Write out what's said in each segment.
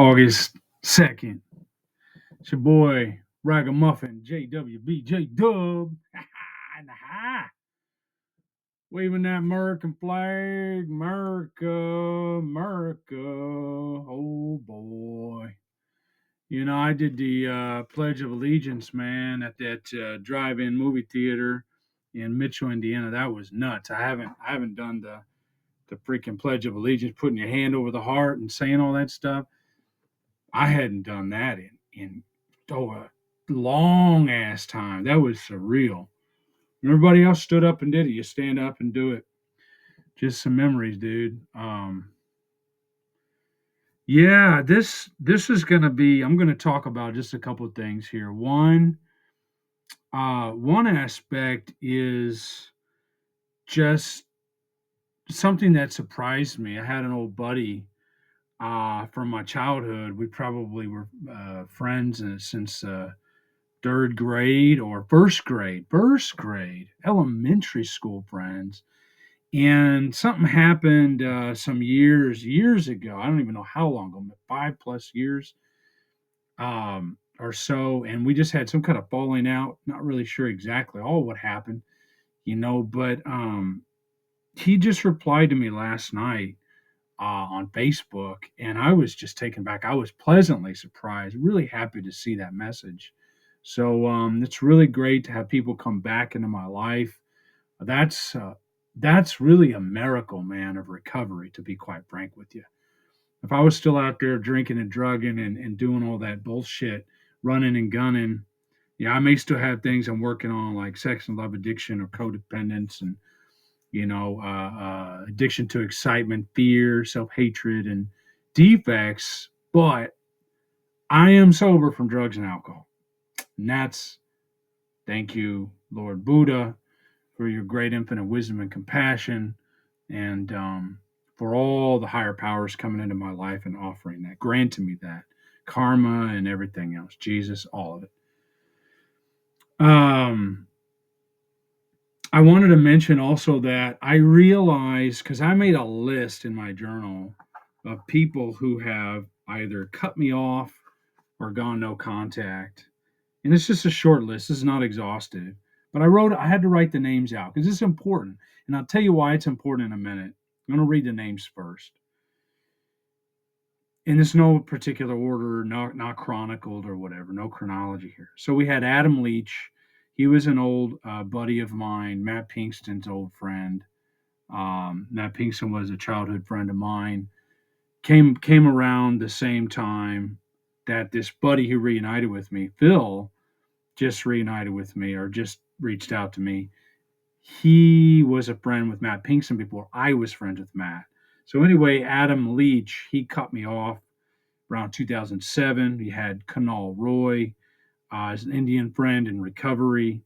August 2nd. It's your boy, Ragamuffin, JWBJ Dub. Waving that American flag, America, America. Oh boy. You know, I did the Pledge of Allegiance, man, at that drive-in movie theater in Mitchell, Indiana. That was nuts. I haven't done the freaking Pledge of Allegiance, putting your hand over the heart and saying all that stuff. I hadn't done that in a long ass time. That was surreal. Everybody else stood up and did it. You stand up and do it. Just some memories, dude. Yeah, this is gonna be. I'm gonna talk about just a couple of things here. One aspect is just something that surprised me. I had an old buddy from my childhood. We probably were friends since third grade or first grade, elementary school friends. And something happened some years ago. I don't even know how long ago, 5 plus years or so. And we just had some kind of falling out. Not really sure exactly all what happened, but he just replied to me last night on Facebook, and I was just taken back. I was pleasantly surprised, really happy to see that message. So it's really great to have people come back into my life. That's uh, that's really a miracle, man, of recovery. To be quite frank with you, if I was still out there drinking and drugging and doing all that bullshit, running and gunning, yeah, I may still have things I'm working on like sex and love addiction or codependence and addiction to excitement, fear, self hatred, and defects. But I am sober from drugs and alcohol. And that's thank you, Lord Buddha, for your great infinite wisdom and compassion, and for all the higher powers coming into my life and offering that, granting me that karma and everything else. Jesus, all of it. Um, I wanted to mention also that I realized because I made a list in my journal of people who have either cut me off or gone no contact. And it's just a short list. This is not exhaustive. But I had to write the names out because it's important. And I'll tell you why it's important in a minute. I'm going to read the names first. And there's no particular order, not chronicled or whatever, no chronology here. So we had Adam Leach. He was an old buddy of mine, Matt Pinkston's old friend. Matt Pinkston was a childhood friend of mine. Came around the same time that this buddy who reunited with me, Phil, just reunited with me or just reached out to me. He was a friend with Matt Pinkston before I was friends with Matt. So anyway, Adam Leach, he cut me off around 2007. We had Kunal Roy as an Indian friend in recovery.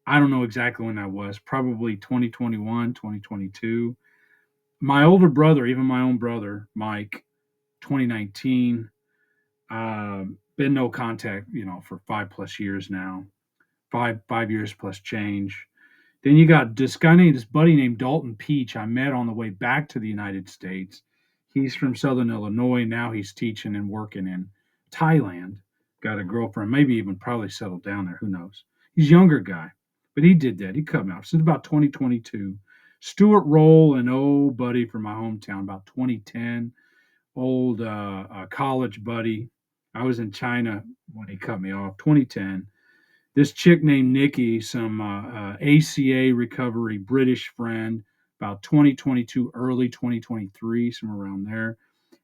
I don't know exactly when that was, probably 2021, 2022. My older brother, even my own brother, Mike, 2019. Been no contact, for 5 plus years now. Five years plus change. Then you got this buddy named Dalton Peach. I met on the way back to the United States. He's from Southern Illinois. Now he's teaching and working in Thailand. Got a girlfriend, maybe even probably settled down there. Who knows? He's a younger guy, but he did that. He cut me off since about 2022. Stuart Roll, an old buddy from my hometown, about 2010. Old college buddy. I was in China when he cut me off, 2010. This chick named Nikki, some ACA recovery British friend, about 2022, early 2023, somewhere around there.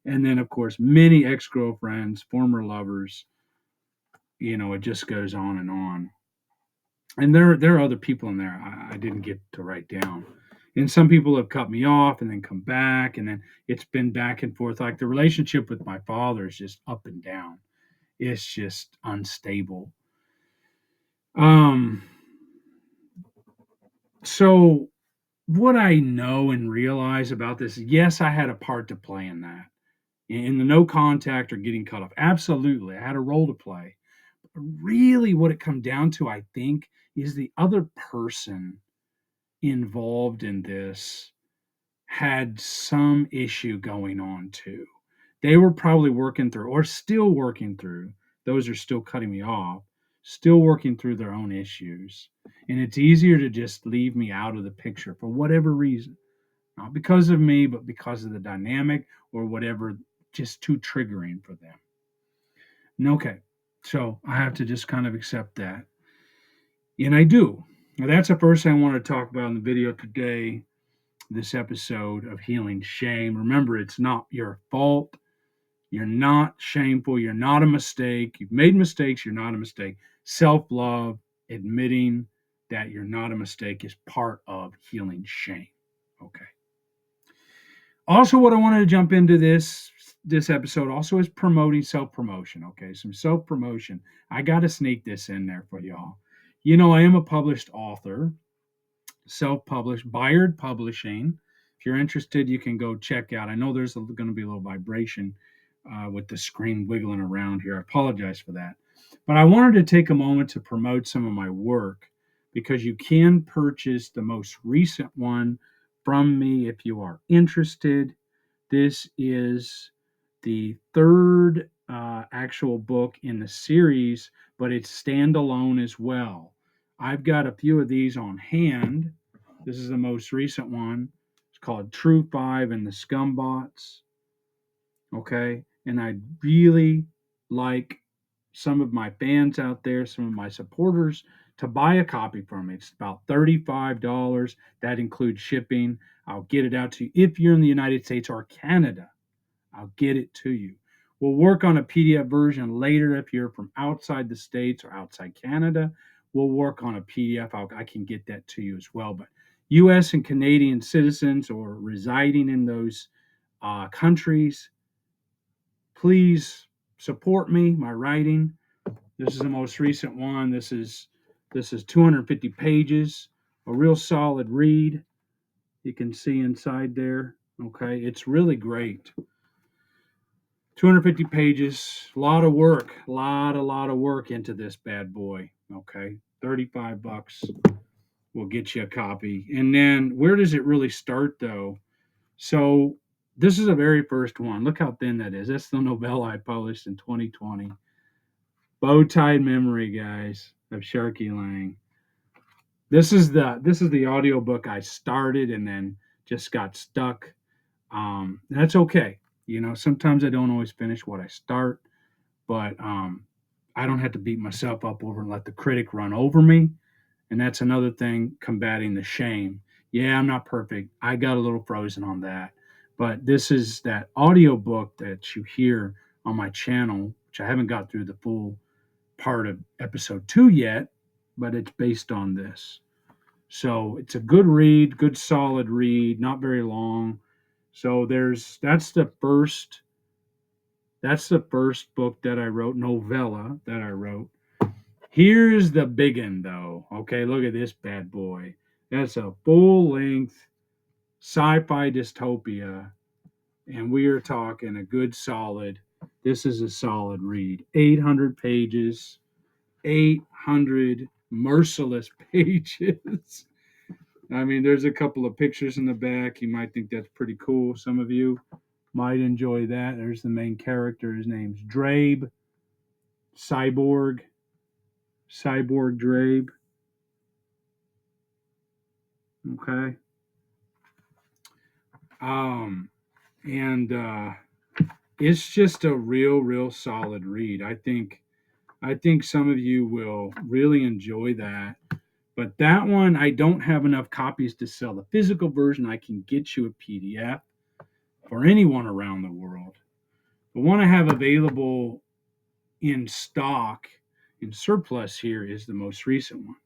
And then, of course, many ex girlfriends, former lovers. It just goes on and on. And there are other people in there I didn't get to write down. And some people have cut me off and then come back, and then it's been back and forth. Like the relationship with my father is just up and down. It's just unstable. Um, so what I know and realize about this, yes, I had a part to play in that. In the no contact or getting cut off. Absolutely. I had a role to play. But really, what it comes down to, I think, is the other person involved in this had some issue going on too. They were probably working through, or still working through, those are still cutting me off, still working through their own issues. And it's easier to just leave me out of the picture for whatever reason. Not because of me, but because of the dynamic or whatever, just too triggering for them. Okay. So I have to just kind of accept that. And I do. Now, that's the first thing I want to talk about in the video today, this episode of Healing Shame. Remember, it's not your fault. You're not shameful. You're not a mistake. You've made mistakes. You're not a mistake. Self love, admitting that you're not a mistake, is part of healing shame. Okay. Also, what I wanted to jump into this episode also is promoting self promotion. Okay, some self promotion. I got to sneak this in there for y'all. You know, I am a published author, self published, Bayard Publishing. If you're interested, you can go check out. I know there's going to be a little vibration with the screen wiggling around here. I apologize for that. But I wanted to take a moment to promote some of my work because you can purchase the most recent one from me if you are interested. This is the third actual book in the series, but it's standalone as well. I've got a few of these on hand. This is the most recent one. It's called True Five and the Scumbots. Okay. And I'd really like some of my fans out there, some of my supporters, to buy a copy from me. It's about $35. That includes shipping. I'll get it out to you. If you're in the United States or Canada, I'll get it to you. We'll work on a PDF version later if you're from outside the States or outside Canada. We'll work on a PDF. I can get that to you as well. But U.S. and Canadian citizens or residing in those countries, please support me, my writing. This is the most recent one. This is 250 pages, a real solid read. You can see inside there. Okay, it's really great. 250 pages, a lot of work, a lot of work into this bad boy. Okay, $35 will get you a copy. And then where does it really start though? So this is the very first one. Look how thin that is. That's the novella I published in 2020. Bowtied Memory, guys, of Sharky Lang. This is the audiobook I started and then just got stuck. That's okay. You know, sometimes I don't always finish what I start, but I don't have to beat myself up over and let the critic run over me. And that's another thing, combating the shame. Yeah, I'm not perfect. I got a little frozen on that. But this is that audiobook that you hear on my channel, which I haven't got through the full part of episode 2 yet, but it's based on this. So it's a good read, good solid read, not very long. So that's the first book that I wrote, novella that I wrote. Here's the big one though. Okay, look at this bad boy. That's a full-length sci-fi dystopia, and we are talking a good solid. This is a solid read. 800 pages, 800 merciless pages. I mean, there's a couple of pictures in the back. You might think that's pretty cool. Some of you might enjoy that. There's the main character. His name's Drabe, Cyborg Drabe. Okay. And it's just a real solid read. I think some of you will really enjoy that. But that one, I don't have enough copies to sell. The physical version, I can get you a PDF for anyone around the world. The one I have available in stock, in surplus here, is the most recent one.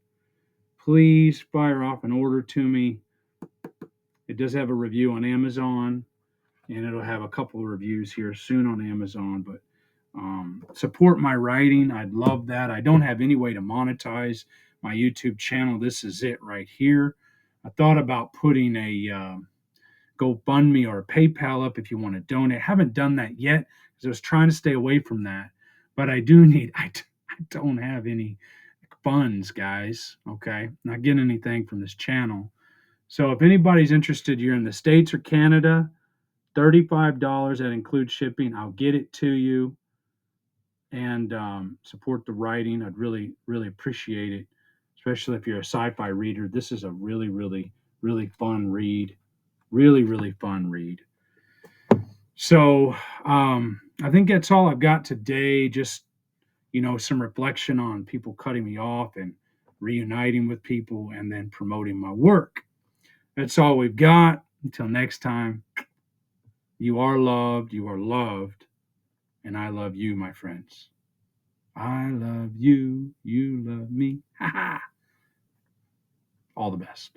Please fire off an order to me. It does have a review on Amazon, and it'll have a couple of reviews here soon on Amazon. But support my writing. I'd love that. I don't have any way to monetize my YouTube channel. This is it right here. I thought about putting a GoFundMe or a PayPal up if you want to donate. I haven't done that yet because I was trying to stay away from that. But I do need, I don't have any funds, guys. Okay. Not getting anything from this channel. So if anybody's interested, you're in the States or Canada, $35. That includes shipping. I'll get it to you and support the writing. I'd really, really appreciate it, especially if you're a sci-fi reader. This is a really, really, really fun read. Really, really fun read. So I think that's all I've got today. Just some reflection on people cutting me off and reuniting with people and then promoting my work. That's all we've got. Until next time, you are loved, and I love you, my friends. I love you, you love me. Ha ha. All the best.